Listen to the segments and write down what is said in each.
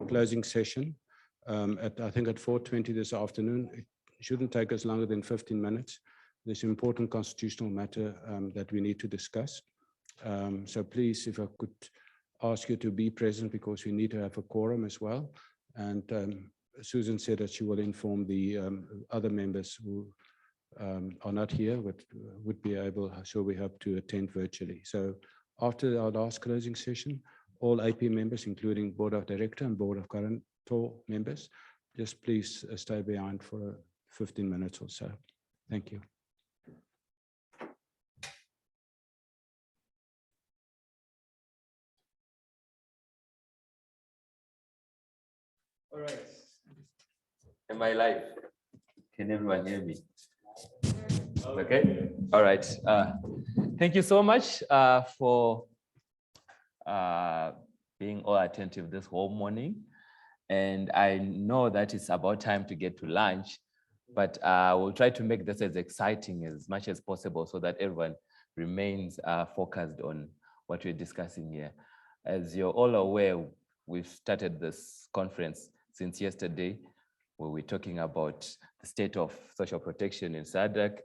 closing session I think at 4:20 this afternoon. It shouldn't take us longer than 15 minutes. There's an important constitutional matter that we need to discuss. So please, if I could ask you to be present, because we need to have a quorum as well. And Susan said that she will inform the other members who are not here, but would be able, so we hope to attend virtually. So after our last closing session, all AP members, including Board of Director and Board of Guarantor members, just please stay behind for 15 minutes or so. Thank you. All right. Am I live? Can everyone hear me? Okay. All right. Thank you so much for being all attentive this whole morning. And I know that it's about time to get to lunch, but we'll try to make this as exciting as much as possible so that everyone remains focused on what we're discussing here. As you're all aware, we've started this conference since yesterday, where we're talking about the state of social protection in SADC,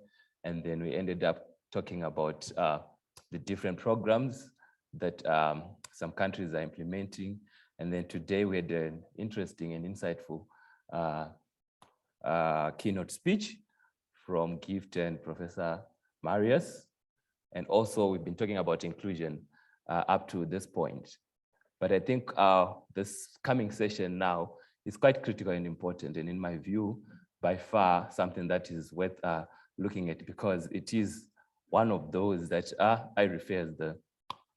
and then we ended up talking about the different programs that some countries are implementing. And then today we had an interesting and insightful keynote speech from Gift and Professor Marius. And also we've been talking about inclusion up to this point. But I think this coming session now is quite critical and important, and in my view, by far something that is worth looking at, because it is one of those that I refer as the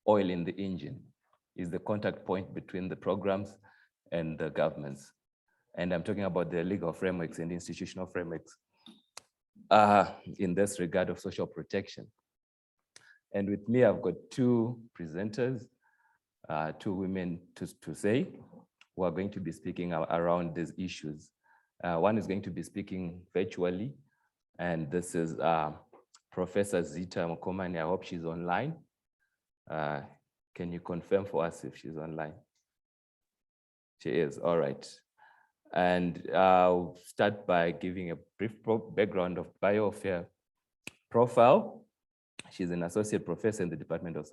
oil in the engine, is the contact point between the programs and the governments. And I'm talking about the legal frameworks and institutional frameworks in this regard of social protection. And with me, I've got two presenters, two women to say, who are going to be speaking around these issues. One is going to be speaking virtually, and this is Professor Zitha Mokomane. I hope she's online. Can you confirm for us if she's online? She is, all right. And I'll start by giving a brief background of biofair profile. She's an associate professor in the Department of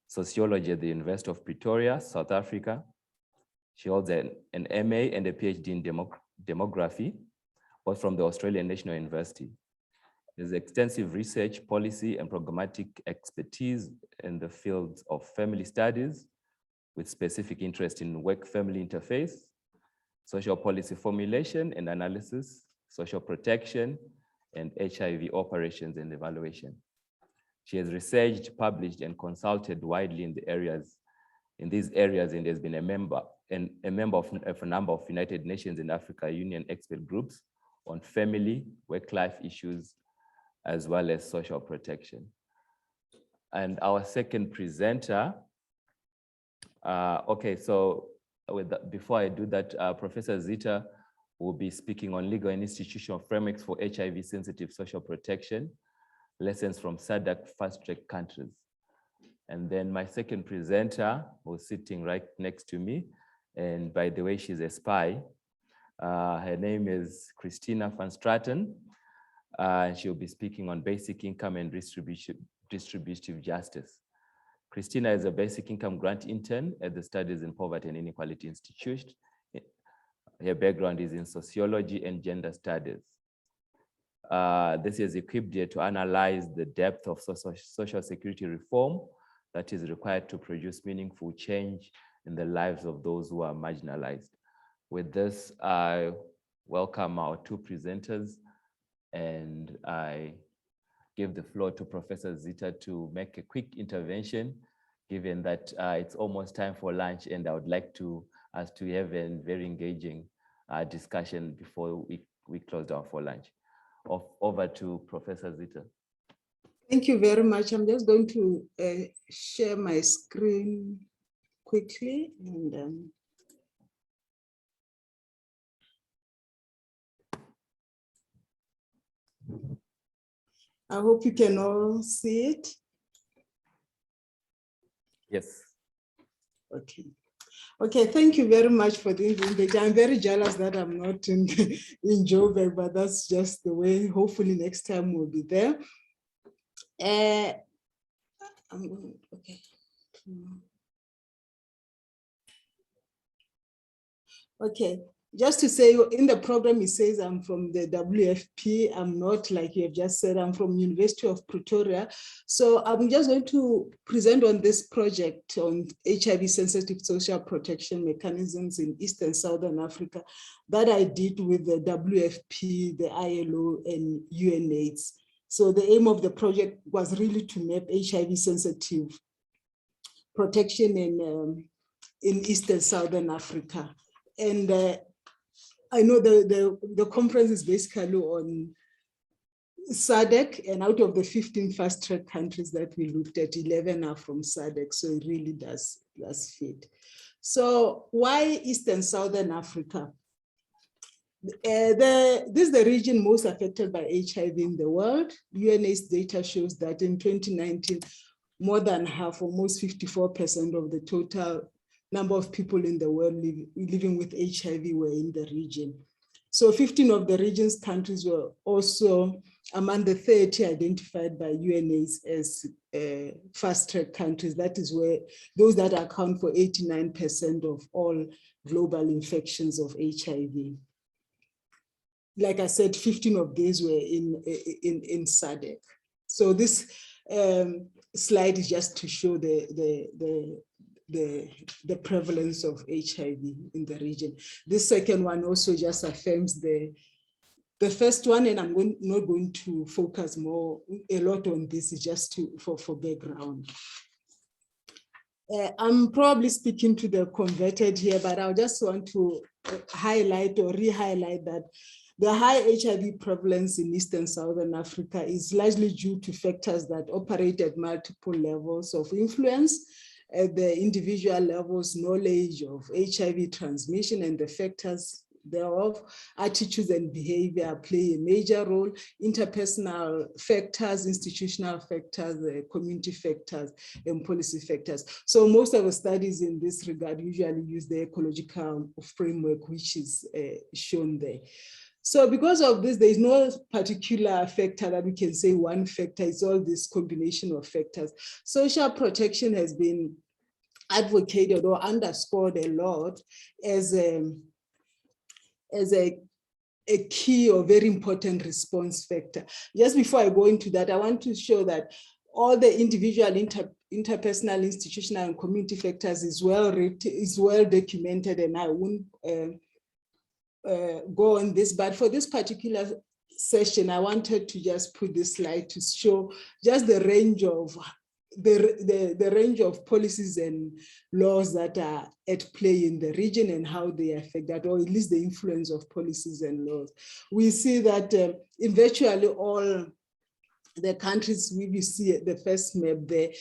Sociology at the University of Pretoria, South Africa. She holds an MA and a PhD in demography, both from the Australian National University. There's extensive research, policy, and programmatic expertise in the fields of family studies, with specific interest in work-family interface, social policy formulation and analysis, social protection, and HIV operations and evaluation. She has researched, published, and consulted widely in these areas, and has been a member of a number of United Nations and Africa Union expert groups on family, work-life issues, as well as social protection. And our second presenter, before I do that, Professor Zitha will be speaking on legal and institutional frameworks for HIV-sensitive social protection, lessons from SADC fast-track countries. And then my second presenter, who's sitting right next to me, and by the way, she's a spy. Her name is Christina van Straten. She'll be speaking on basic income and distributive justice. Christina is a basic income grant intern at the Studies in Poverty and Inequality Institute. Her background is in sociology and gender studies. This is equipped here to analyze the depth of social security reform that is required to produce meaningful change in the lives of those who are marginalized. With this, I welcome our two presenters, and I give the floor to Professor Zitha to make a quick intervention, given that it's almost time for lunch, and I would like us to have a very engaging discussion before we close down for lunch. Over to Professor Zitha. Thank you very much. I'm just going to share my screen quickly. And I hope you can all see it. Yes. Okay. Okay, thank you very much for the invitation. I'm very jealous that I'm not in Joburg, but that's just the way. Hopefully next time we'll be there. Okay. Okay, just to say, in the program, it says I'm from the WFP. I'm not, like you have just said, I'm from University of Pretoria. So I'm just going to present on this project on HIV-sensitive social protection mechanisms in East and Southern Africa that I did with the WFP, the ILO, and UNAIDS. So the aim of the project was really to map HIV-sensitive protection in East and Southern Africa. And I know the conference is basically on SADC, and out of the 15 fast-track countries that we looked at, 11 are from SADC, so it really does fit. So why East and Southern Africa? This is the region most affected by HIV in the world. UNAIDS data shows that in 2019, more than half, almost 54% of the total number of people in the world living with HIV were in the region. So 15 of the region's countries were also among the 30 identified by UNAIDS as fast-track countries. That is where those that account for 89% of all global infections of HIV. Like I said, 15 of these were in SADC. So this slide is just to show the prevalence of HIV in the region. This second one also just affirms the first one, and I'm not going to focus a lot on this, is just for background. I'm probably speaking to the converted here, but I just want to highlight or re-highlight that the high HIV prevalence in East and Southern Africa is largely due to factors that operate at multiple levels of influence. At the individual levels, knowledge of HIV transmission and the factors thereof, attitudes and behavior play a major role. Interpersonal factors, institutional factors, community factors, and policy factors. So most of the studies in this regard usually use the ecological framework, which is shown there. So because of this, there is no particular factor that we can say one factor, it's all this combination of factors. Social protection has been advocated or underscored a lot as a key or very important response factor. Just before I go into that, I want to show that all the individual, interpersonal, institutional, and community factors is well documented, and I won't go on this, but for this particular session, I wanted to just put this slide to show just the range of the range of policies and laws that are at play in the region and how they affect that, or at least the influence of policies and laws. We see that in virtually all the countries we see the first map there,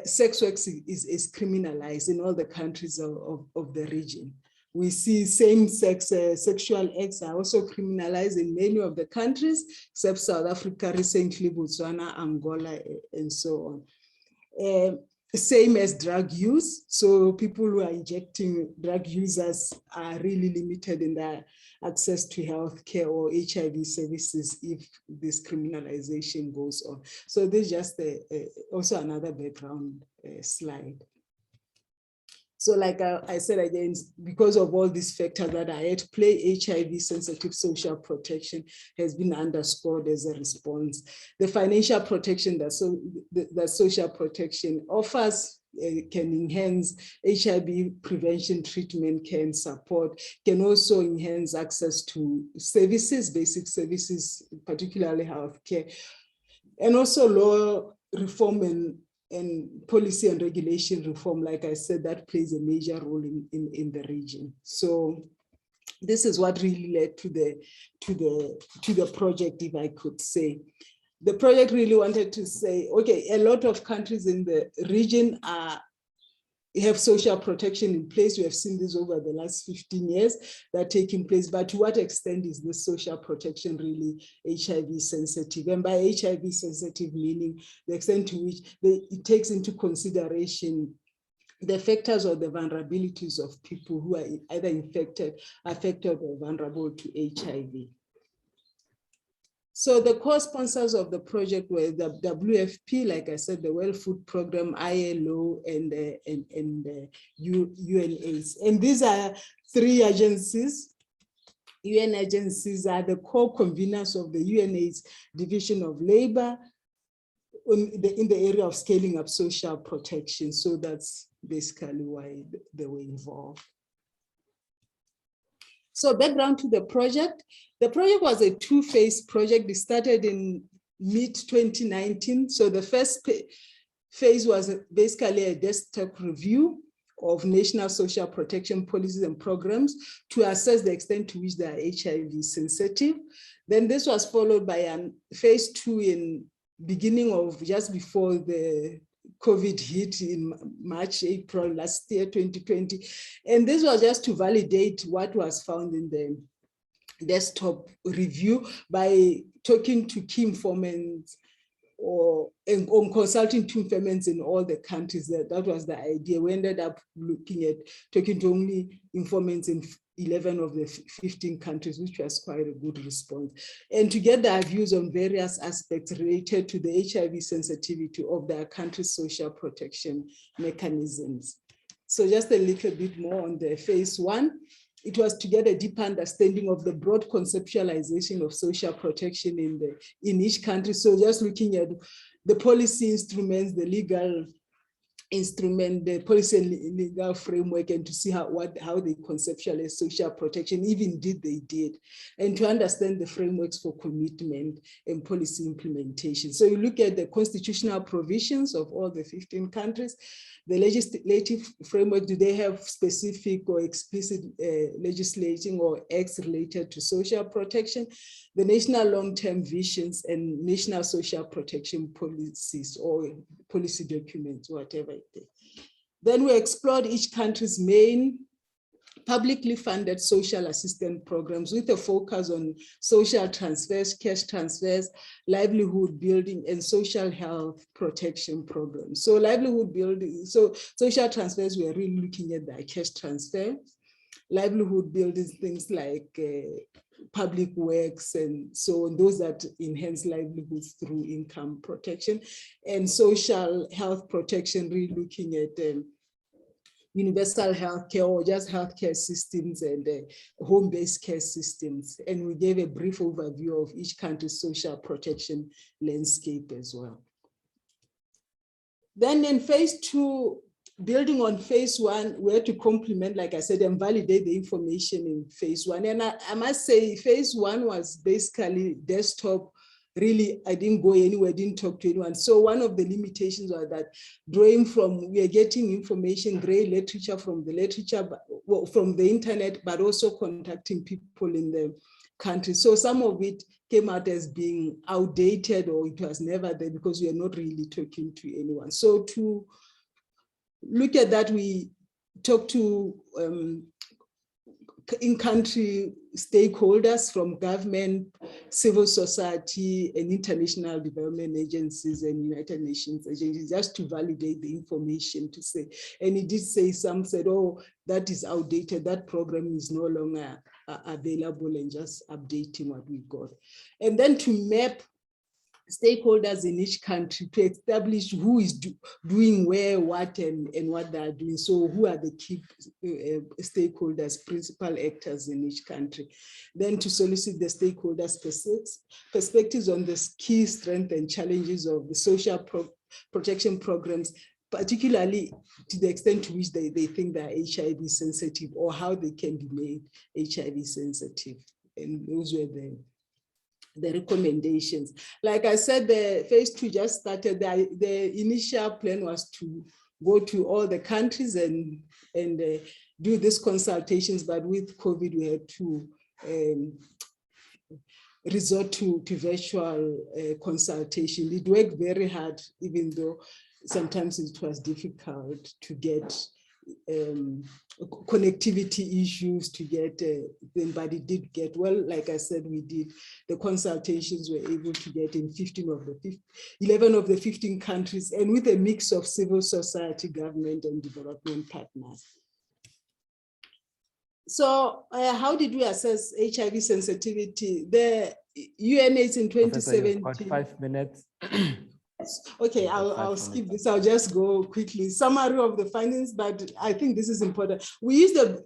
sex work is criminalized in all the countries of the region. We see same-sex sexual acts are also criminalized in many of the countries, except South Africa, recently Botswana, Angola, and so on. Same as drug use. So people who are injecting drug users are really limited in their access to healthcare or HIV services if this criminalization goes on. So this is just also another background slide. So like I said again, because of all these factors that are at play, HIV-sensitive social protection has been underscored as a response. The financial protection that social protection offers can enhance HIV prevention, treatment, care, and support, can also enhance access to services, basic services, particularly healthcare, and also law reform and policy and regulation reform, like I said, that plays a major role in the region. So this is what really led to the project, if I could say. The project really wanted to say, okay, a lot of countries in the region have social protection in place. We have seen this over the last 15 years that are taking place, but to what extent is this social protection really HIV sensitive? And by HIV sensitive, meaning the extent to which it takes into consideration the factors or the vulnerabilities of people who are either infected, affected, or vulnerable to HIV. So the co-sponsors of the project were the WFP, like I said, the World Food Program, ILO, and UNAIDS. And these are 3 agencies. UN agencies are the co-conveners of the UNAIDS Division of Labor in the area of scaling up social protection. So that's basically why they were involved. So background to the project. The project was a 2-phase project. It started in mid-2019. So the first phase was basically a desktop review of national social protection policies and programs to assess the extent to which they are HIV sensitive. Then this was followed by a phase 2 in beginning of just before the COVID hit in March, April last year, 2020. And this was just to validate what was found in the desktop review by talking to key informants or consulting to informants in all the countries. That was the idea. We ended up talking to only informants in 11 of the 15 countries, which was quite a good response. And to get their views on various aspects related to the HIV sensitivity of their country's social protection mechanisms. So just a little bit more on the phase 1. It was to get a deeper understanding of the broad conceptualization of social protection in each country. So just looking at the policy instruments, the legal instrument, the policy and legal framework, and to see how they conceptualize social protection, if indeed they did, and to understand the frameworks for commitment and policy implementation. So you look at the constitutional provisions of all the 15 countries, the legislative framework, do they have specific or explicit legislating or acts related to social protection, the national long-term visions and national social protection policies or policy documents, whatever it is. Then we explored each country's main publicly funded social assistance programs with a focus on social transfers, cash transfers, livelihood building, and social health protection programs. So livelihood building, so social transfers, we are really looking at the cash transfer. Livelihood building, things like public works and so on, those that enhance livelihoods through income protection, and social health protection, really looking at universal healthcare or just healthcare systems and home-based care systems. And we gave a brief overview of each country's social protection landscape as well. Then in phase 2, building on phase 1, we had to complement, like I said, and validate the information in phase 1. And I must say, phase 1 was basically desktop. Really, I didn't go anywhere, didn't talk to anyone. So one of the limitations was that drawing from, we are getting information, gray literature from the literature, from the internet, but also contacting people in the country. So some of it came out as being outdated, or it was never there because we are not really talking to anyone. So to look at that, we talked to in-country stakeholders from government, civil society, and international development agencies and United Nations agencies, just to validate the information, to say, and it did say, some said, oh, that is outdated, that program is no longer available, and just updating what we got. And then to map stakeholders in each country to establish who is doing where, what, and what they are doing. So who are the key stakeholders, principal actors in each country. Then to solicit the stakeholders' perspectives on the key strengths and challenges of the social protection programs, particularly to the extent to which they think they are HIV sensitive, or how they can be made HIV sensitive. And those were the recommendations. Like I said, the phase 2 just started. The initial plan was to go to all the countries and do these consultations, but with COVID, we had to resort to virtual consultation. It worked very hard, even though sometimes it was difficult to get connectivity issues to get them, but it did get well. Like I said, we did the consultations were able to get in 11 of the 15 countries, and with a mix of civil society, government, and development partners. So how did we assess HIV sensitivity? The UNAIDS in 2017. Professor, 5 minutes. Okay, I'll skip this. I'll just go quickly. Summary of the findings, but I think this is important. We use the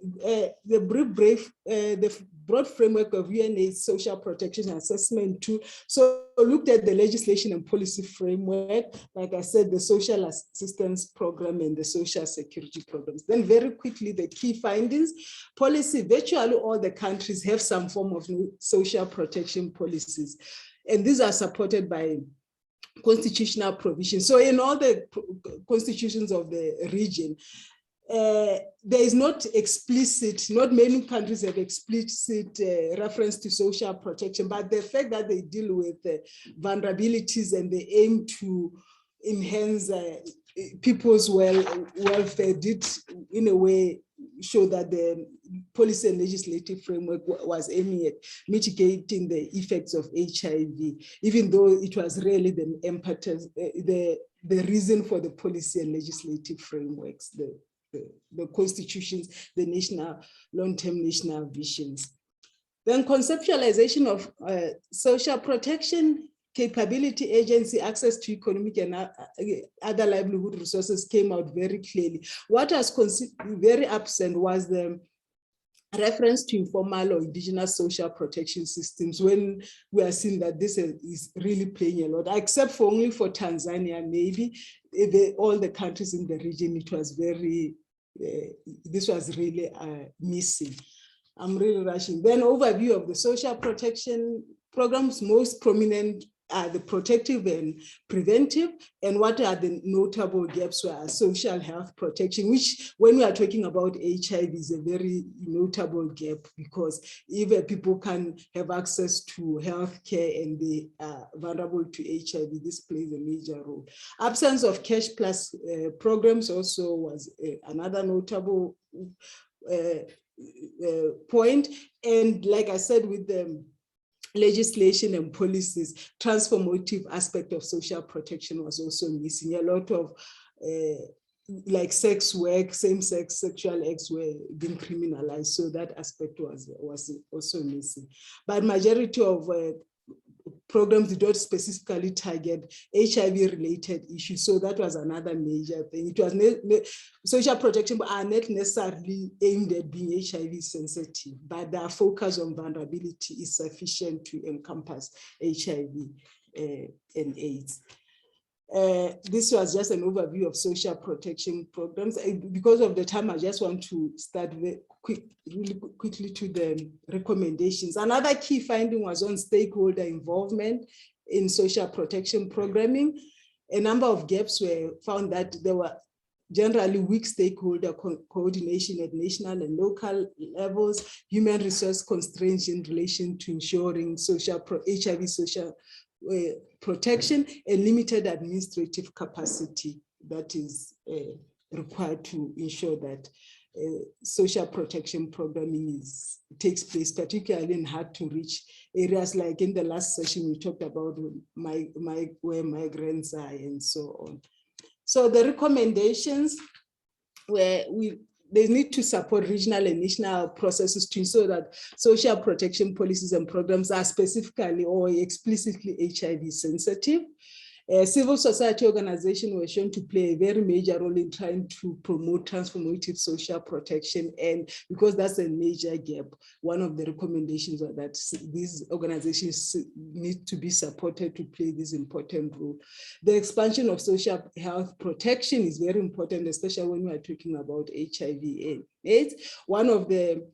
broad framework of UNAIDS social protection assessment tool. So looked at the legislation and policy framework, like I said, the social assistance program and the social security programs. Then very quickly, the key findings. Policy, virtually all the countries have some form of social protection policies. And these are supported by constitutional provision. So in all the constitutions of the region, there is not many countries have explicit reference to social protection, but the fact that they deal with vulnerabilities and they aim to enhance people's welfare did in a way show that the policy and legislative framework was aiming at mitigating the effects of HIV, even though it was really the impetus, the reason for the policy and legislative frameworks, the constitutions, the national, long-term national visions. Then conceptualization of social protection, capability, agency, access to economic and other livelihood resources came out very clearly. What was very absent was the reference to informal or indigenous social protection systems, when we are seeing that this is really playing a lot, except for only for Tanzania, maybe all the countries in the region, it was very, this was really missing. I'm really rushing. Then overview of the social protection programs, most prominent are the protective and preventive, and what are the notable gaps were social health protection, which when we are talking about HIV is a very notable gap, because if people can have access to health care and they are vulnerable to HIV, this plays a major role. Absence of cash plus programs also was another notable point. And like I said, with the legislation and policies, transformative aspect of social protection was also missing. A lot of like sex work, same-sex sexual acts were being criminalized, so that aspect was also missing. But majority of programs did not specifically target HIV-related issues, so that was another major thing. It was social protection are not necessarily aimed at being HIV sensitive, but their focus on vulnerability is sufficient to encompass HIV and AIDS. This was just an overview of social protection programs. Because of the time, I just want to start really quickly to the recommendations. Another key finding was on stakeholder involvement in social protection programming. A number of gaps were found that there were generally weak stakeholder coordination at national and local levels, human resource constraints in relation to ensuring HIV social protection, and limited administrative capacity that is required to ensure that social protection programming takes place, particularly in hard to reach areas. Like in the last session, we talked about where migrants are and so on. So the recommendations were they need to support regional and national processes to ensure that social protection policies and programs are specifically or explicitly HIV sensitive. Civil society organizations were shown to play a very major role in trying to promote transformative social protection, and because that's a major gap, one of the recommendations are that these organizations need to be supported to play this important role. The expansion of social health protection is very important, especially when we are talking about HIV and AIDS. One of the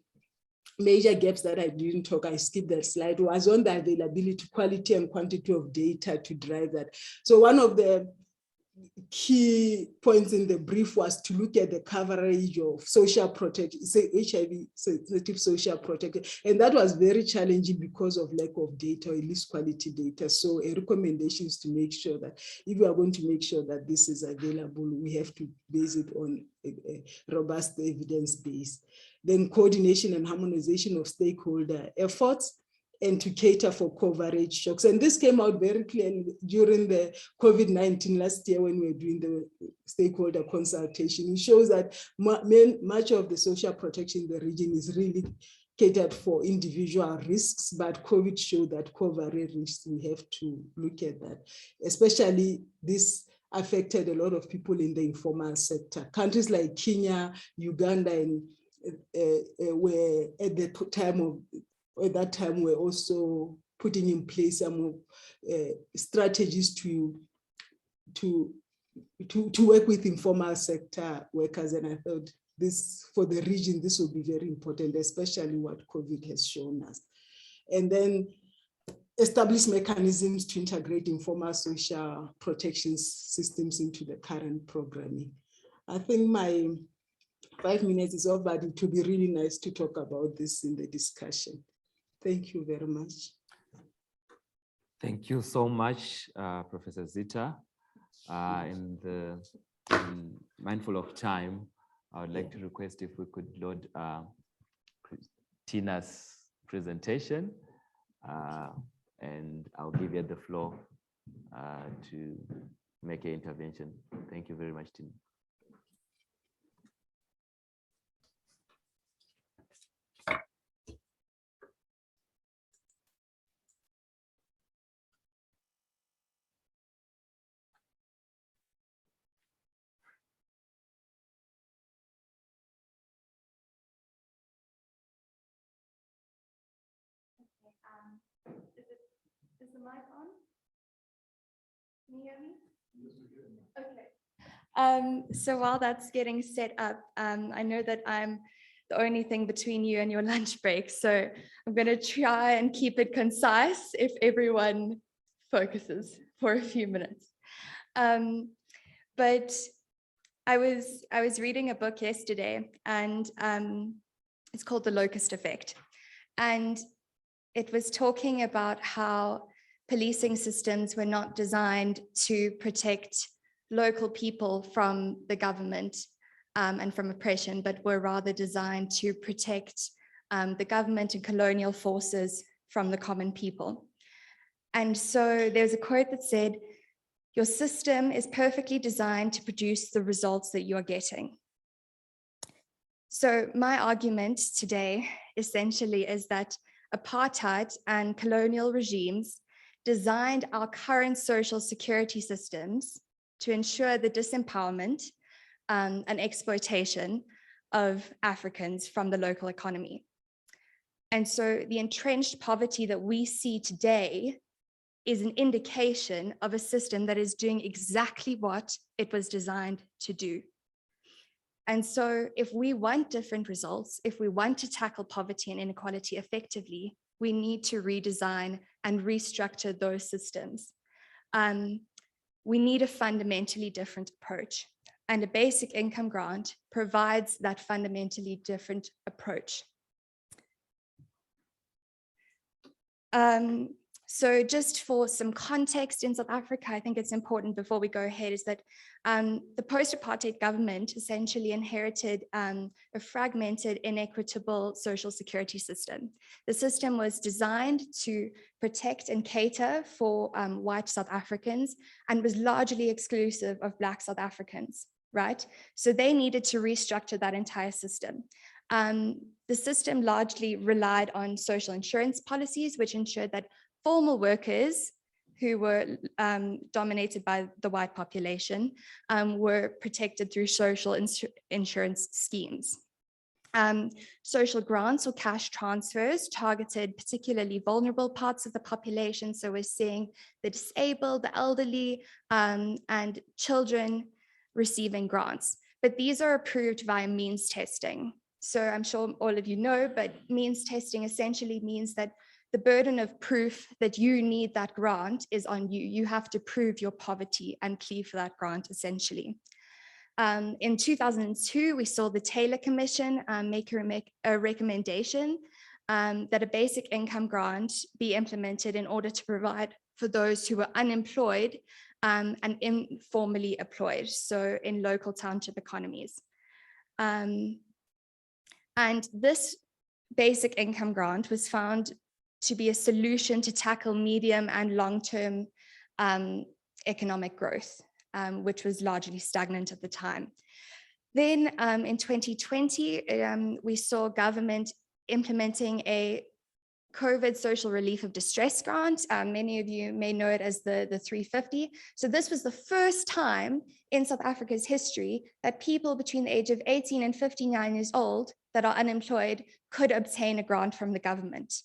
major gaps that I didn't talk, I skipped that slide, was on the availability, quality and quantity of data to drive that. So one of the key points in the brief was to look at the coverage of social protection, HIV sensitive social protection. And that was very challenging because of lack of data, or at least quality data. So a recommendation is to make sure that if we are going to make sure that this is available, we have to base it on a robust evidence base. Then coordination and harmonization of stakeholder efforts, and to cater for coverage shocks. And this came out very clearly during the COVID-19 last year when we were doing the stakeholder consultation. It shows that much of the social protection in the region is really catered for individual risks, but COVID showed that coverage risks, we have to look at that. Especially this affected a lot of people in the informal sector. Countries like Kenya, Uganda, and were at the time of at that time, we're also putting in place some strategies to work with informal sector workers. And I thought this, for the region, this will be very important, especially what COVID has shown us. And then establish mechanisms to integrate informal social protection systems into the current programming. I think my 5 minutes is off, but it would be really nice to talk about this in the discussion. Thank you very much. Thank you so much, Professor Zitha. Mindful of time, I would like to request if we could load Christina's presentation, and I'll give you the floor to make an intervention. Thank you very much, Tina. Is the mic on? Can you hear me? Okay. So while that's getting set up, I know that I'm the only thing between you and your lunch break, so I'm going to try and keep it concise if everyone focuses for a few minutes. But I was reading a book yesterday, and it's called The Locust Effect, and it was talking about how policing systems were not designed to protect local people from the government and from oppression, but were rather designed to protect the government and colonial forces from the common people. And so there's a quote that said, "Your system is perfectly designed to produce the results that you are getting." So my argument today essentially is that apartheid and colonial regimes designed our current social security systems to ensure the disempowerment and exploitation of Africans from the local economy. And so the entrenched poverty that we see today is an indication of a system that is doing exactly what it was designed to do. And so if we want different results, if we want to tackle poverty and inequality effectively, we need to redesign and restructure those systems. We need a fundamentally different approach, and a basic income grant provides that fundamentally different approach. So just for some context in South Africa, I think it's important before we go ahead is that the post-apartheid government essentially inherited a fragmented, inequitable social security system. The system was designed to protect and cater for white South Africans and was largely exclusive of Black South Africans, right? So they needed to restructure that entire system. The system largely relied on social insurance policies, which ensured that formal workers who were dominated by the white population were protected through social insurance schemes. Social grants or cash transfers targeted particularly vulnerable parts of the population. So we're seeing the disabled, the elderly, and children receiving grants. But these are approved via means testing. So I'm sure all of you know, but means testing essentially means that the burden of proof that you need that grant is on you. You have to prove your poverty and plead for that grant, essentially. In 2002, we saw the Taylor Commission make a recommendation that a basic income grant be implemented in order to provide for those who were unemployed and informally employed, so in local township economies. And this basic income grant was found to be a solution to tackle medium and long-term economic growth, which was largely stagnant at the time. Then in 2020, we saw government implementing a COVID social relief of distress grant. Many of you may know it as the 350. So this was the first time in South Africa's history that people between the age of 18 and 59 years old that are unemployed could obtain a grant from the government.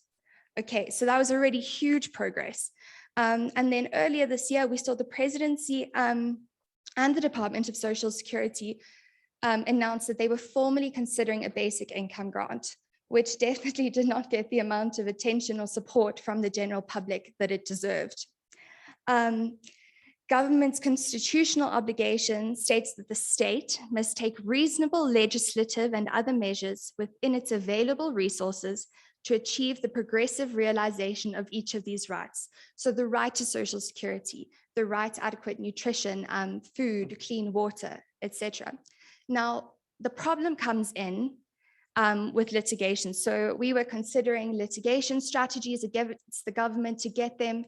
Okay, so that was already huge progress. And then earlier this year, we saw the presidency and the Department of Social Security announced that they were formally considering a basic income grant, which definitely did not get the amount of attention or support from the general public that it deserved. Government's constitutional obligation states that the state must take reasonable legislative and other measures within its available resources to achieve the progressive realization of each of these rights. So the right to social security, the right to adequate nutrition, food, clean water, etc. Now, the problem comes in with litigation. So we were considering litigation strategies against the government to get them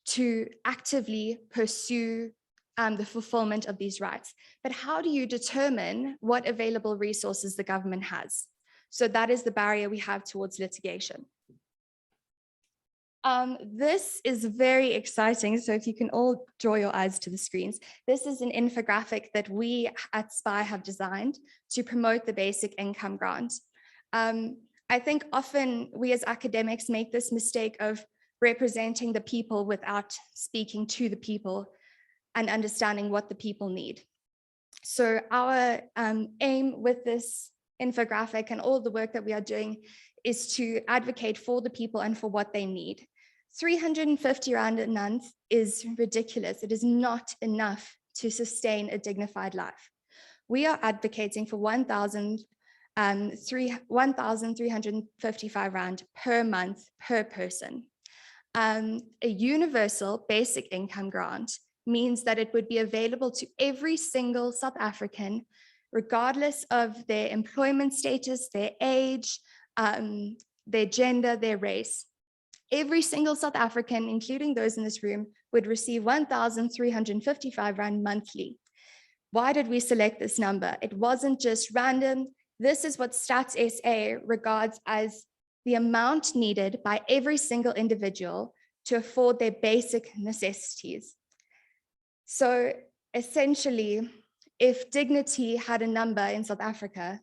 to actively pursue the fulfillment of these rights. But how do you determine what available resources the government has? So that is the barrier we have towards litigation. This is very exciting. So if you can all draw your eyes to the screens, this is an infographic that we at SPI have designed to promote the basic income grant. I think often we as academics make this mistake of representing the people without speaking to the people and understanding what the people need. So our aim with this infographic and all the work that we are doing is to advocate for the people and for what they need. 350 Rand a month is ridiculous. It is not enough to sustain a dignified life. We are advocating for 1,355 Rand per month per person. A universal basic income grant means that it would be available to every single South African, regardless of their employment status, their age, their gender, their race. Every single South African, including those in this room, would receive 1,355 Rand monthly. Why did we select this number? It wasn't just random. This is what Stats SA regards as the amount needed by every single individual to afford their basic necessities. So essentially, if dignity had a number in South Africa,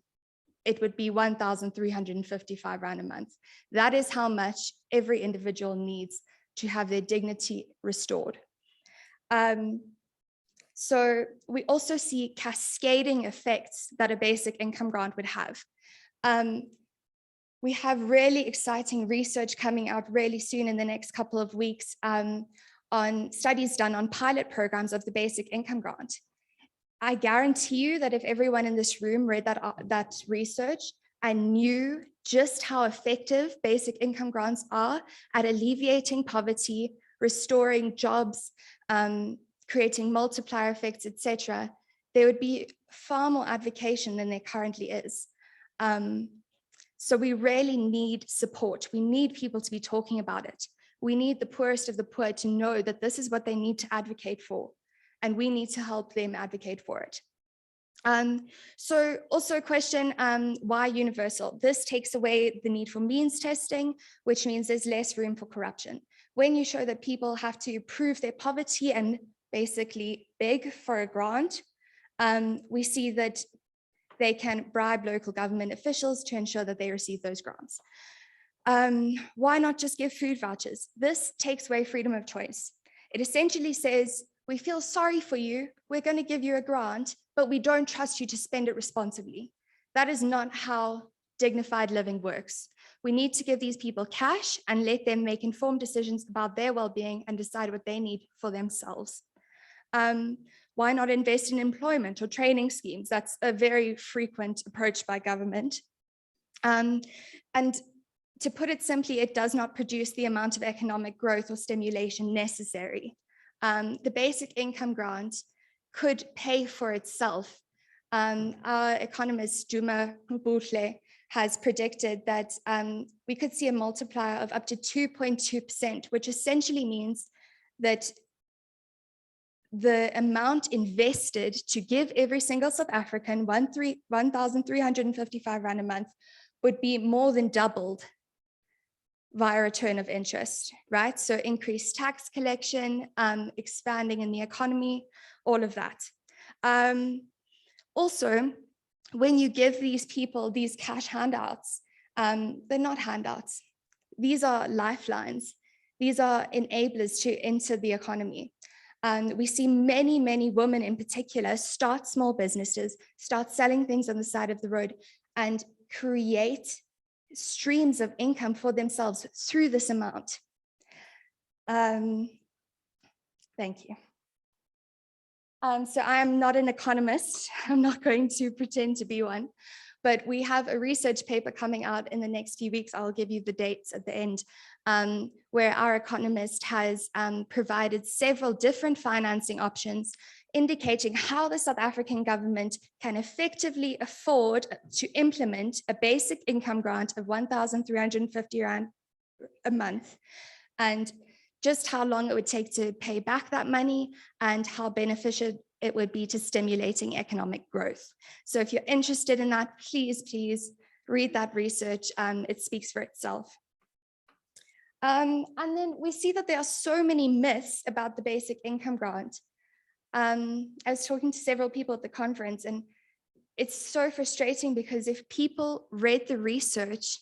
it would be 1,355 Rand a month. That is how much every individual needs to have their dignity restored. So we also see cascading effects that a basic income grant would have. We have really exciting research coming out really soon in the next couple of weeks on studies done on pilot programs of the basic income grant. I guarantee you that if everyone in this room read that research and knew just how effective basic income grants are at alleviating poverty, restoring jobs, creating multiplier effects, etc., there would be far more advocacy than there currently is. So we really need support. We need people to be talking about it. We need the poorest of the poor to know that this is what they need to advocate for, and we need to help them advocate for it. So also a question, why universal? This takes away the need for means testing, which means there's less room for corruption. When you show that people have to prove their poverty and basically beg for a grant, we see that they can bribe local government officials to ensure that they receive those grants. Why not just give food vouchers? This takes away freedom of choice. It essentially says, we feel sorry for you, we're going to give you a grant, but we don't trust you to spend it responsibly. That is not how dignified living works. We need to give these people cash and let them make informed decisions about their well-being and decide what they need for themselves. Why not invest in employment or training schemes? That's a very frequent approach by government. And to put it simply, it does not produce the amount of economic growth or stimulation necessary. The basic income grant could pay for itself. Our economist, Duma Buhle, has predicted that we could see a multiplier of up to 2.2%, which essentially means that the amount invested to give every single South African 1,355 Rand a month would be more than doubled via return of interest, right? So increased tax collection, expanding in the economy, all of that. Also, when you give these people these cash handouts, they're not handouts. These are lifelines. These are enablers to enter the economy. We see many, many women in particular start small businesses, start selling things on the side of the road, and create streams of income for themselves through this amount. Thank you. So I'm not an economist. I'm not going to pretend to be one, but we have a research paper coming out in the next few weeks. I'll give you the dates at the end, where our economist has provided several different financing options, indicating how the South African government can effectively afford to implement a basic income grant of 1,350 Rand a month, and just how long it would take to pay back that money and how beneficial it would be to stimulating economic growth. So if you're interested in that, please read that research. It speaks for itself. And then we see that there are so many myths about the basic income grant. I was talking to several people at the conference, and it's so frustrating because if people read the research,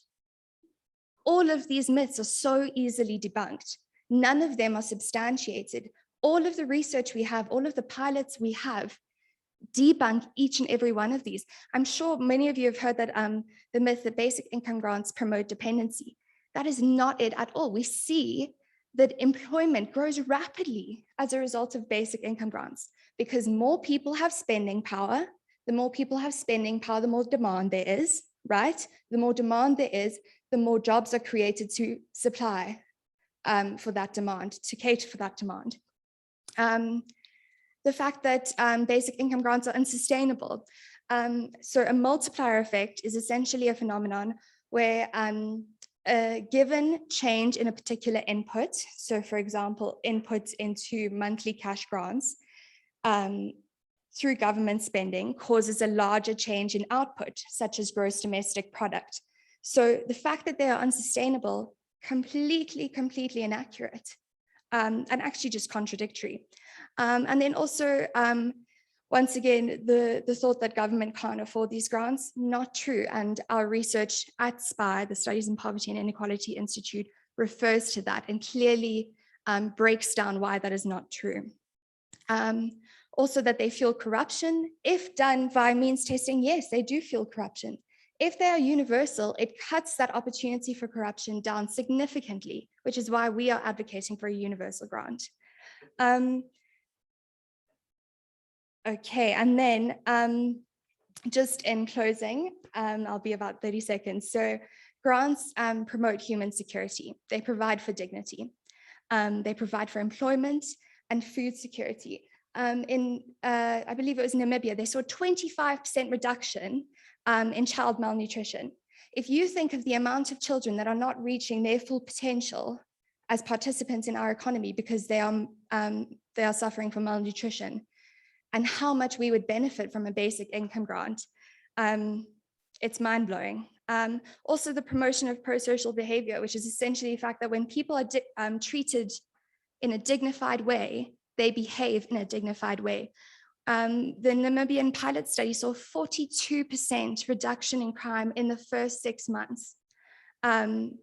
all of these myths are so easily debunked. None of them are substantiated. All of the research we have, all of the pilots we have, debunk each and every one of these. I'm sure many of you have heard that the myth that basic income grants promote dependency. That is not it at all. We see that employment grows rapidly as a result of basic income grants because more people have spending power. The more people have spending power, the more demand there is, right? The more demand there is, the more jobs are created to supply for that demand, to cater for that demand. The fact that basic income grants are unsustainable. So a multiplier effect is essentially a phenomenon where a given change in a particular input, so for example, inputs into monthly cash grants through government spending causes a larger change in output, such as gross domestic product. So the fact that they are unsustainable, completely inaccurate and actually just contradictory. And then also, once again, the thought that government can't afford these grants, not true. And our research at SPI, the Studies in Poverty and Inequality Institute, refers to that and clearly breaks down why that is not true. Also that they fuel corruption. If done via means testing, yes, they do fuel corruption. If they are universal, it cuts that opportunity for corruption down significantly, which is why we are advocating for a universal grant. Okay, and then just in closing, I'll be about 30 seconds. So grants promote human security. They provide for dignity. They provide for employment and food security. I believe it was Namibia, they saw a 25% reduction in child malnutrition. If you think of the amount of children that are not reaching their full potential as participants in our economy because they are suffering from malnutrition, and how much we would benefit from a basic income grant, it's mind-blowing. Also the promotion of pro-social behavior, which is essentially the fact that when people are treated in a dignified way, they behave in a dignified way. The Namibian pilot study saw 42% reduction in crime in the first 6 months. And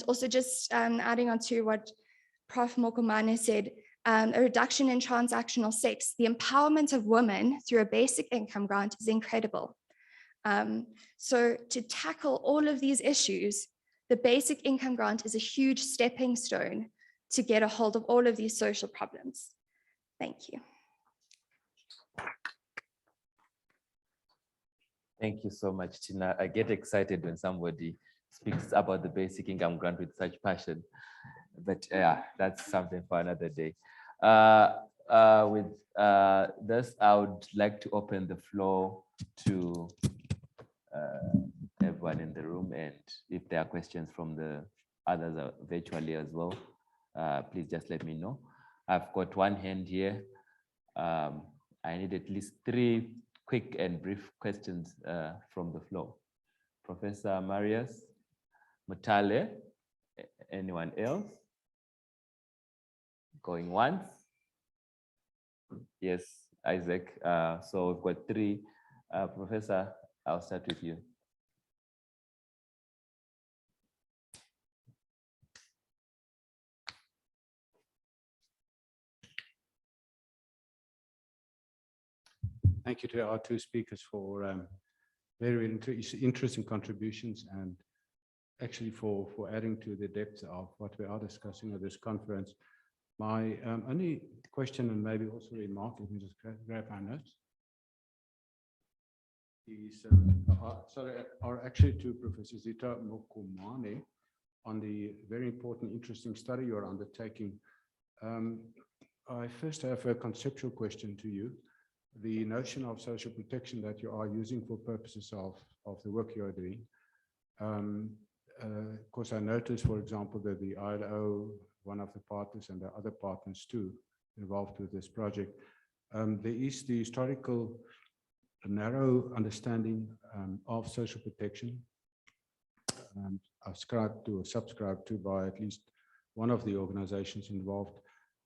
also just adding on to what Prof Mokomane said, a reduction in transactional sex, the empowerment of women through a basic income grant is incredible. So to tackle all of these issues, the basic income grant is a huge stepping stone to get a hold of all of these social problems. Thank you. Thank you so much, Tina. I get excited when somebody speaks about the basic income grant with such passion. But yeah, that's something for another day. With this, I would like to open the floor to everyone in the room, and if there are questions from the others virtually as well, please just let me know. I've got one hand here. I need at least 3 quick and brief questions from the floor. Professor Marius, Mutale, anyone else? Going once? Yes, Isaac. So we've got 3. Professor, I'll start with you. Thank you to our 2 speakers for very interesting contributions, and actually for adding to the depth of what we are discussing at this conference. My only question, and maybe also remark, let me just grab my notes, is are actually to Professor Zitha Mokomane on the very important, interesting study you're undertaking. I first have a conceptual question to you. The notion of social protection that you are using for purposes of the work you are doing. Of course, I noticed, for example, that the ILO, one of the partners, and the other partners too, involved with this project. There is the historical narrow understanding of social protection, ascribed to or subscribed to by at least one of the organizations involved,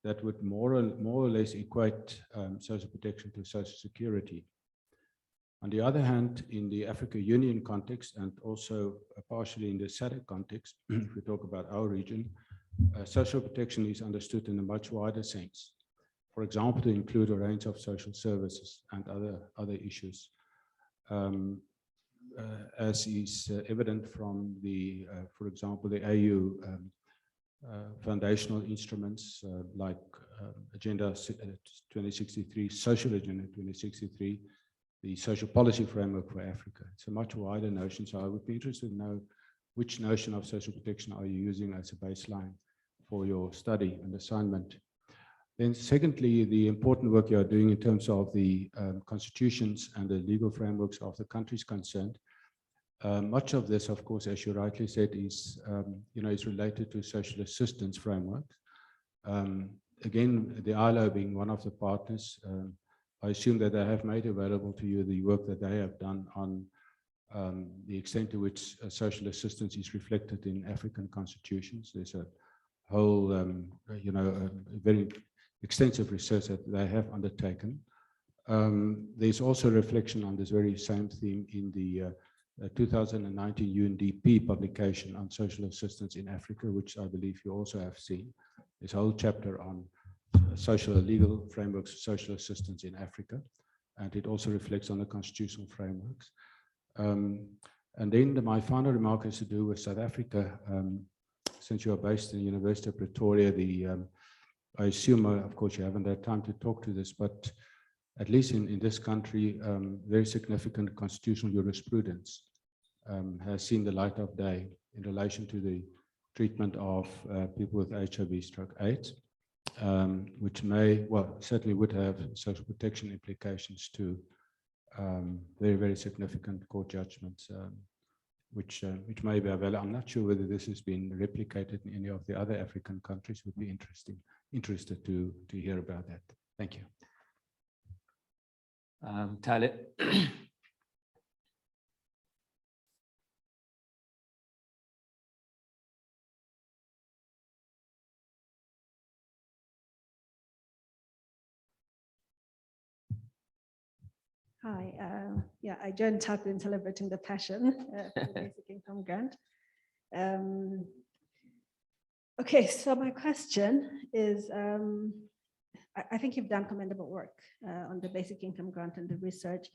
that would more or less equate social protection to social security. On the other hand, in the Africa Union context, and also partially in the SADC context, if we talk about our region, social protection is understood in a much wider sense. For example, to include a range of social services and other issues, as is evident from the, for example, the AU foundational instruments like Agenda 2063, Social Agenda 2063, the Social Policy Framework for Africa. It's a much wider notion, so I would be interested to know which notion of social protection are you using as a baseline for your study and assignment. Then secondly, the important work you are doing in terms of the constitutions and the legal frameworks of the countries concerned. Much of this, of course, as you rightly said, is is related to social assistance frameworks. Again, the ILO being one of the partners, I assume that they have made available to you the work that they have done on the extent to which social assistance is reflected in African constitutions. There's a whole, a very extensive research that they have undertaken. There's also a reflection on this very same theme in the 2019 UNDP publication on social assistance in Africa, which I believe you also have seen. There's a whole chapter on social legal frameworks of social assistance in Africa, and it also reflects on the constitutional frameworks. And then my final remark has to do with South Africa. Since you are based in the University of Pretoria, I assume, of course, you haven't had time to talk to this, but at least in this country, very significant constitutional jurisprudence has seen the light of day in relation to the treatment of people with HIV/AIDS, which may, well, certainly would have social protection implications to very, very significant court judgments, which may be available. I'm not sure whether this has been replicated in any of the other African countries. Would be interested to hear about that. Thank you. Tale. Hi, I joined Taku in celebrating the passion for the basic income grant. Okay, so my question is, I think you've done commendable work on the basic income grant and the research.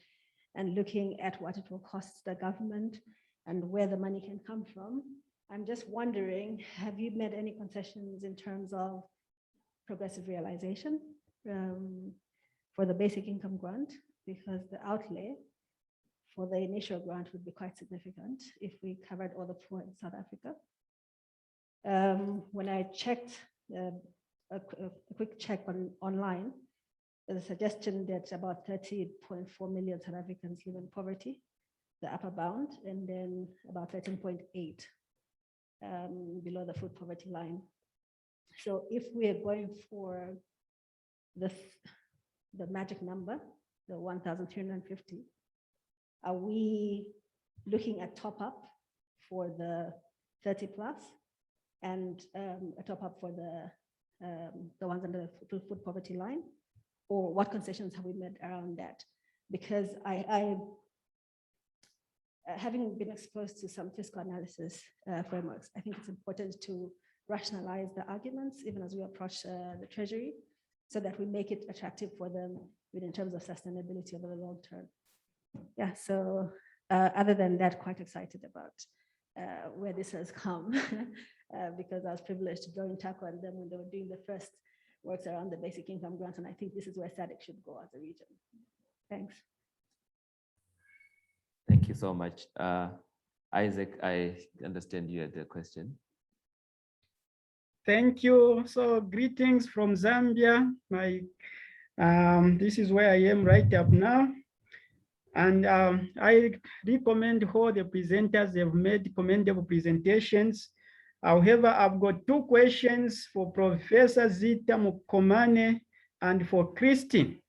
and looking at what it will cost the government and where the money can come from. I'm just wondering, have you made any concessions in terms of progressive realization for the basic income grant? Because the outlay for the initial grant would be quite significant if we covered all the poor in South Africa. When I checked a quick check online, there's a suggestion that about 30.4 million South Africans live in poverty, the upper bound, and then about 13.8 below the food poverty line. So if we are going for the magic number, the 1,350, are we looking at top up for the 30 plus and a top up for the ones under the food poverty line? Or what concessions have we made around that? Because having been exposed to some fiscal analysis frameworks, I think it's important to rationalize the arguments even as we approach the Treasury, so that we make it attractive for them in terms of sustainability over the long term. Yeah, so other than that, quite excited about where this has come because I was privileged to join Taku and them when they were doing the first works around the basic income grants, and I think this is where SADC should go as a region. Thanks. Thank you so much. Isaac, I understand you had a question. Thank you. So greetings from Zambia. This is where I am right up now. And I recommend all the presenters have made commendable presentations. However, I've got two questions for Professor Zitha Mokomane and for Christine.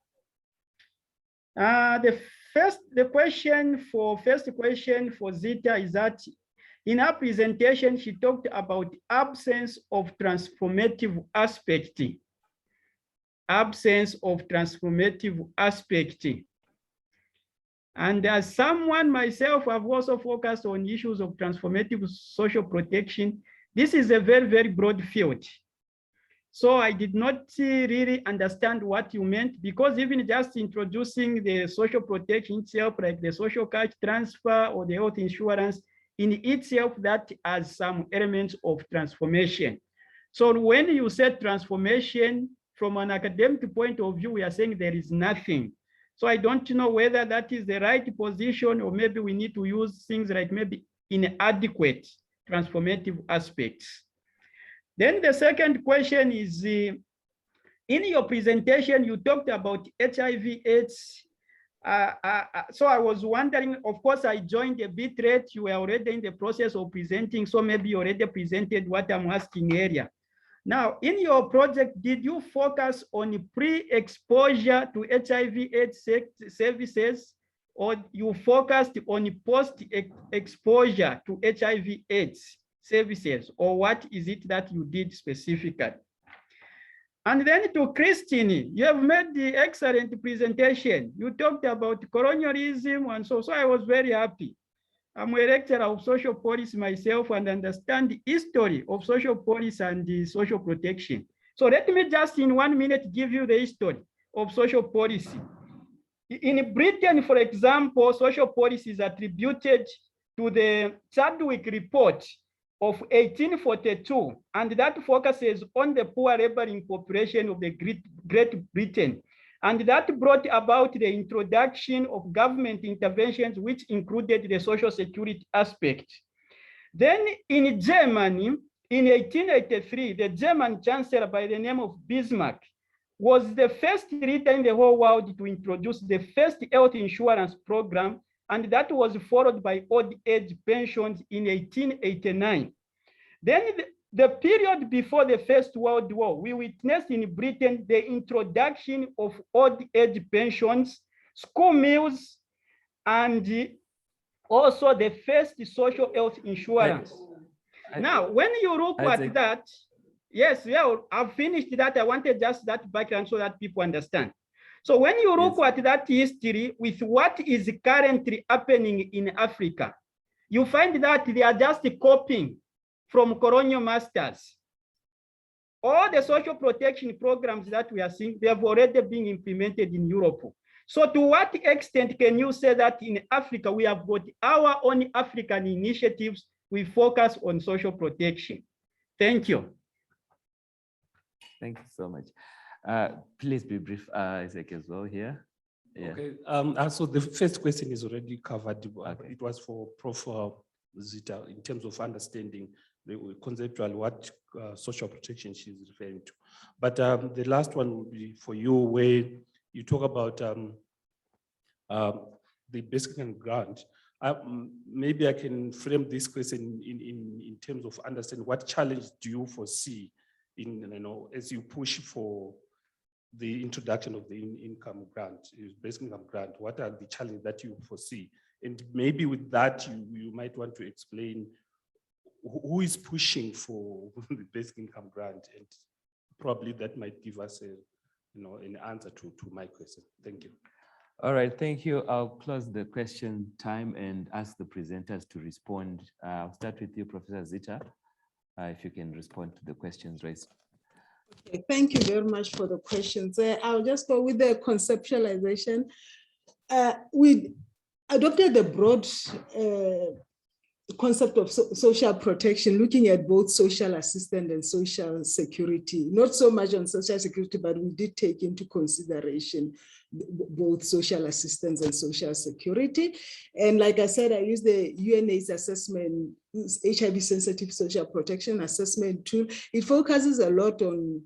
The first question for Zitha is that in her presentation, she talked about absence of transformative aspect. Absence of transformative aspect. And as someone myself, I've also focused on issues of transformative social protection. This is a very, very broad field. So I did not really understand what you meant, because even just introducing the social protection itself, like the social cash transfer or the health insurance, in itself, that has some elements of transformation. So when you said transformation, from an academic point of view, we are saying there is nothing. So I don't know whether that is the right position, or maybe we need to use things like maybe inadequate transformative aspects. Then the second question is, in your presentation, you talked about HIV/AIDS. So I was wondering, of course, I joined a bit late. You were already in the process of presenting, so maybe you already presented what I'm asking earlier. Now, in your project, did you focus on pre-exposure to HIV/AIDS services, or you focused on post-exposure to HIV/AIDS services, or what is it that you did specifically? And then to Christine, you have made the excellent presentation. You talked about colonialism, and so I was very happy. I'm a lecturer of social policy myself and understand the history of social policy and the social protection. So let me just in 1 minute give you the history of social policy. In Britain, for example, social policy is attributed to the Chadwick Report of 1842, and that focuses on the poor laboring population of the Great Britain. And that brought about the introduction of government interventions, which included the social security aspect. Then in Germany, in 1883, the German chancellor by the name of Bismarck was the first leader in the whole world to introduce the first health insurance program, and that was followed by old age pensions in 1889. Then the period before the First World War, we witnessed in Britain the introduction of old age pensions, school meals, and also the first social health insurance. Now, when you look at that, yes, yeah, I've finished that. I wanted just that background so that people understand. So when you look at that history with what is currently happening in Africa, you find that they are just copying from colonial masters. All the social protection programs that we are seeing, they have already been implemented in Europe. So to what extent can you say that in Africa, we have got our own African initiatives, we focus on social protection? Thank you. Thank you so much. Please be brief, Isaac, as well here. Yeah. Okay, also the first question is already covered. Okay. It was for Prof. Zitha in terms of understanding the conceptual what social protection she's referring to. But the last one will be for you, where you talk about the basic income grant. Maybe I can frame this question in terms of understanding what challenge do you foresee in, as you push for the introduction of the income grant, basic income grant, what are the challenges that you foresee? And maybe with that, you might want to explain who is pushing for the basic income grant, and probably that might give us an answer to my question. Thank you. All right, thank you. I'll close the question time and ask the presenters to respond. I'll start with you, Professor Zitha, if you can respond to the questions raised. Okay, thank you very much for the questions. I'll just go with the conceptualization. We adopted the broad concept of social protection, looking at both social assistance and social security. Not so much on social security, but we did take into consideration both social assistance and social security. And like I said, I used the UNAIDS assessment, HIV sensitive social protection assessment tool. It focuses a lot on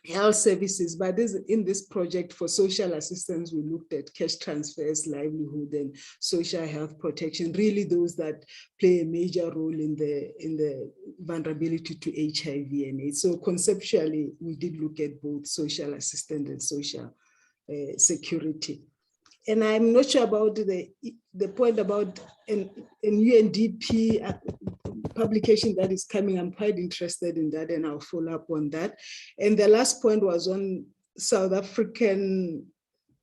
health services, but in this project for social assistance, we looked at cash transfers, livelihood, and social health protection, really those that play a major role in the vulnerability to HIV and AIDS. So conceptually, we did look at both social assistance and social security. And I'm not sure about the point about an UNDP publication that is coming. I'm quite interested in that, and I'll follow up on that. And the last point was on South African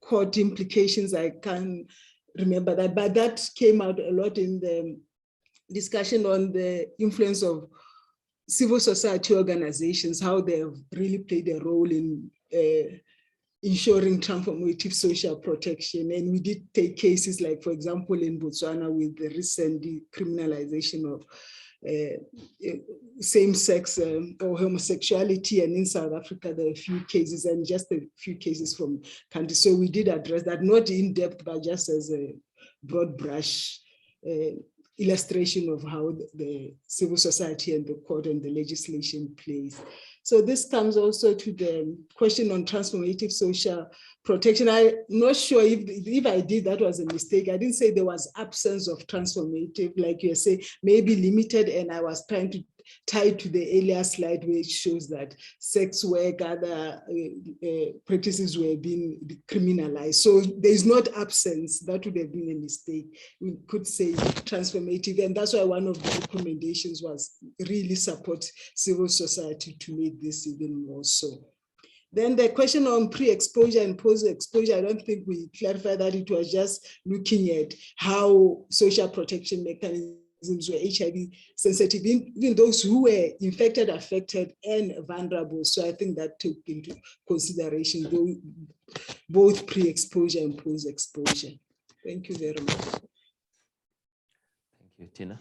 court implications. I can't remember that, but that came out a lot in the discussion on the influence of civil society organizations, how they have really played a role in ensuring transformative social protection. And we did take cases like, for example, in Botswana with the recent decriminalization of same-sex or homosexuality, and in South Africa there are a few cases, and just a few cases from countries. So we did address that, not in depth, but just as a broad brush illustration of how the civil society and the court and the legislation plays. So this comes also to the question on transformative social protection. I'm not sure if I did, that was a mistake. I didn't say there was absence of transformative, like you say, maybe limited, and I was trying to tie to the earlier slide which shows that sex work, other practices were being criminalized. So there's not absence, that would have been a mistake. We could say transformative, and that's why one of the recommendations was really support civil society to make this even more so. Then the question on pre-exposure and post-exposure, I don't think we clarified that. It was just looking at how social protection mechanisms were HIV sensitive, even those who were infected, affected, and vulnerable. So I think that took into consideration both pre-exposure and post-exposure. Thank you very much. Thank you, Tina.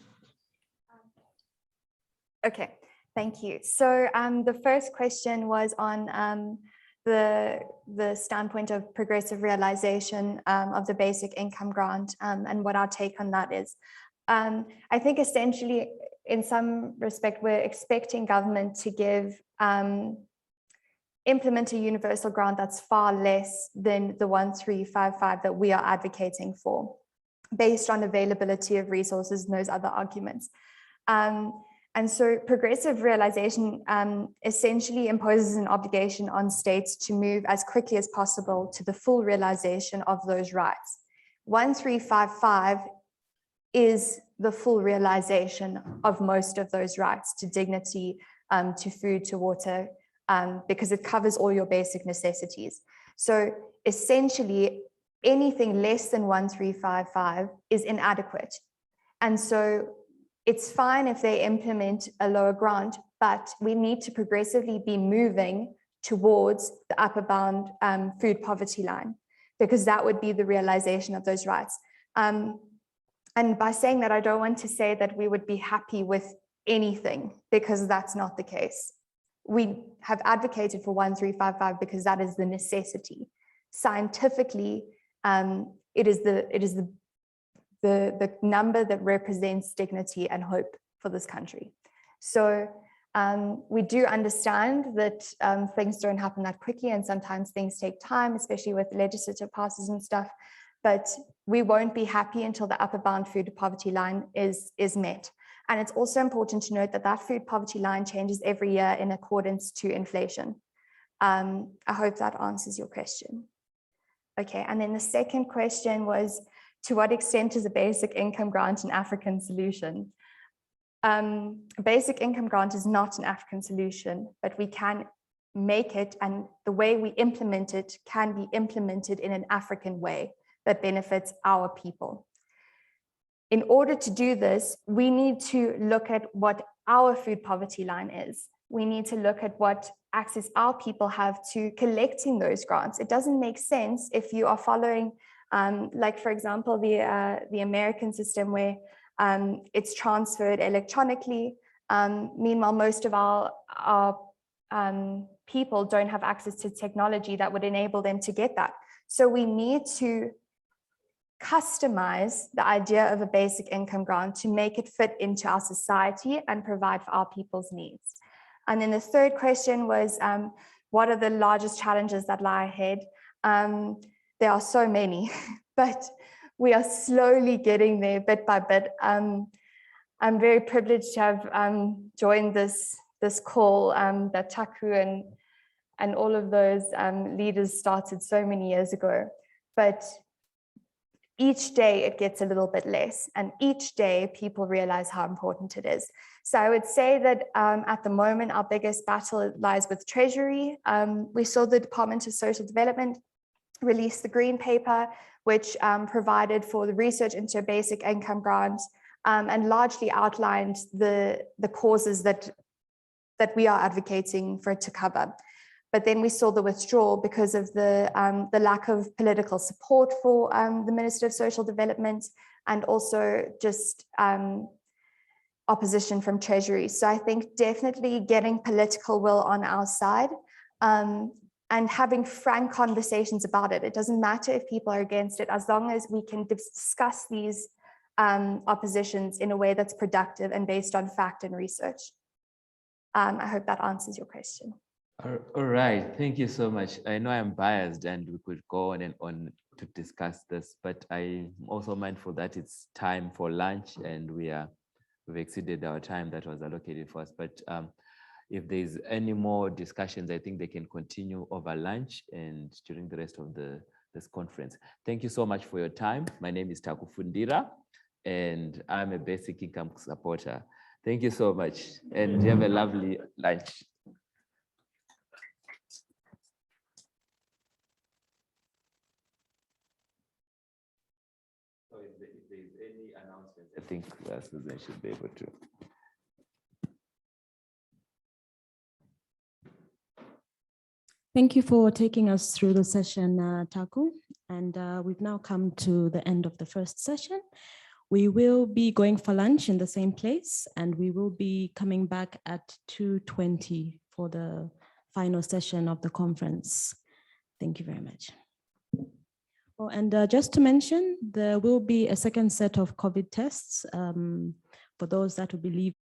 Okay, thank you. So the first question was on the standpoint of progressive realization of the basic income grant and what our take on that is. I think essentially, in some respect, we're expecting government to implement a universal grant that's far less than the 1355 that we are advocating for, based on availability of resources and those other arguments. And so progressive realization essentially imposes an obligation on states to move as quickly as possible to the full realization of those rights. 1355 is the full realization of most of those rights to dignity, to food, to water, because it covers all your basic necessities. So essentially, anything less than 1355 is inadequate. And so it's fine if they implement a lower grant, but we need to progressively be moving towards the upper bound food poverty line. because that would be the realization of those rights. And by saying that, I don't want to say that we would be happy with anything, because that's not the case. We have advocated for 1355 because that is the necessity. Scientifically, it is the number that represents dignity and hope for this country. So we do understand that things don't happen that quickly, and sometimes things take time, especially with legislative passes and stuff, but we won't be happy until the upper bound food poverty line is met. And it's also important to note that that food poverty line changes every year in accordance to inflation. I hope that answers your question. Okay, and then the second question was, to what extent is a basic income grant an African solution? A basic income grant is not an African solution, but we can make it, and the way we implement it can be implemented in an African way that benefits our people. In order to do this, we need to look at what our food poverty line is. We need to look at what access our people have to collecting those grants. It doesn't make sense if you are following, like for example, the American system where it's transferred electronically. Meanwhile, most of our people don't have access to technology that would enable them to get that. So we need to customize the idea of a basic income grant to make it fit into our society and provide for our people's needs. And then the third question was, what are the largest challenges that lie ahead? There are so many, but we are slowly getting there bit by bit. I'm very privileged to have joined this call that Taku and all of those leaders started so many years ago. But each day it gets a little bit less, and each day people realize how important it is. So I would say that at the moment, our biggest battle lies with Treasury. We saw the Department of Social Development release the Green Paper, which provided for the research into a basic income grant and largely outlined the causes that we are advocating for it to cover. But then we saw the withdrawal because of the lack of political support for the Minister of Social Development, and also just opposition from Treasury. So I think definitely getting political will on our side and having frank conversations about it. It doesn't matter if people are against it, as long as we can discuss these oppositions in a way that's productive and based on fact and research. I hope that answers your question. All right, thank you so much. I know I'm biased and we could go on and on to discuss this, but I'm also mindful that it's time for lunch and we've exceeded our time that was allocated for us. But if there's any more discussions, I think they can continue over lunch and during the rest of this conference. Thank you so much for your time. My name is Taku Fundira and I'm a basic income supporter. Thank you so much and have a lovely lunch. So if there's any announcements, I think Susan should be able to. Thank you for taking us through the session, Taku. And we've now come to the end of the first session. We will be going for lunch in the same place, and we will be coming back at 2:20 for the final session of the conference. Thank you very much. Oh, and just to mention, there will be a second set of COVID tests for those that will be leaving.